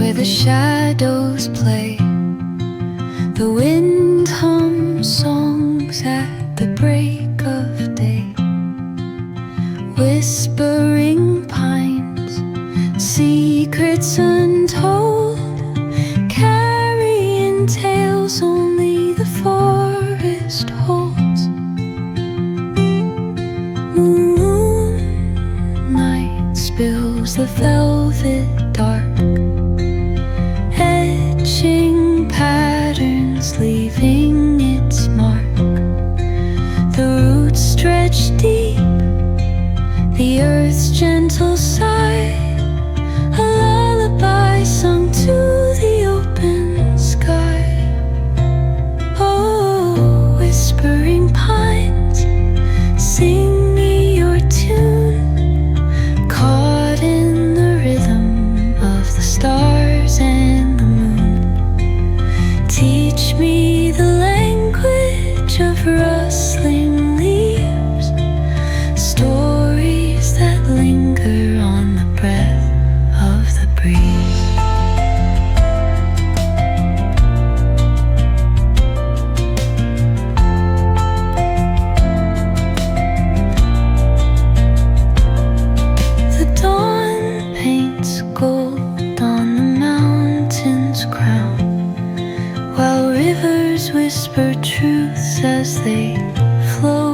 where the shadows play. The wind hums songs at the break of day. Whispering pines, secrets untold, carrying tales only the forest holds. Moonlight spills the velvet dark, etching patterns, leaving its mark. The roots stretch deep, the earth's gentle sigh, a lullaby sung to the open sky. Oh, whispering pines, sing me your tune, caught in the rhythm of the stars and the moon. Teach me the language of rustling leaves, stories that linger on the breath of the breeze. The dawn paints gold on the mountain's crown, while rivers whisper truths as they flow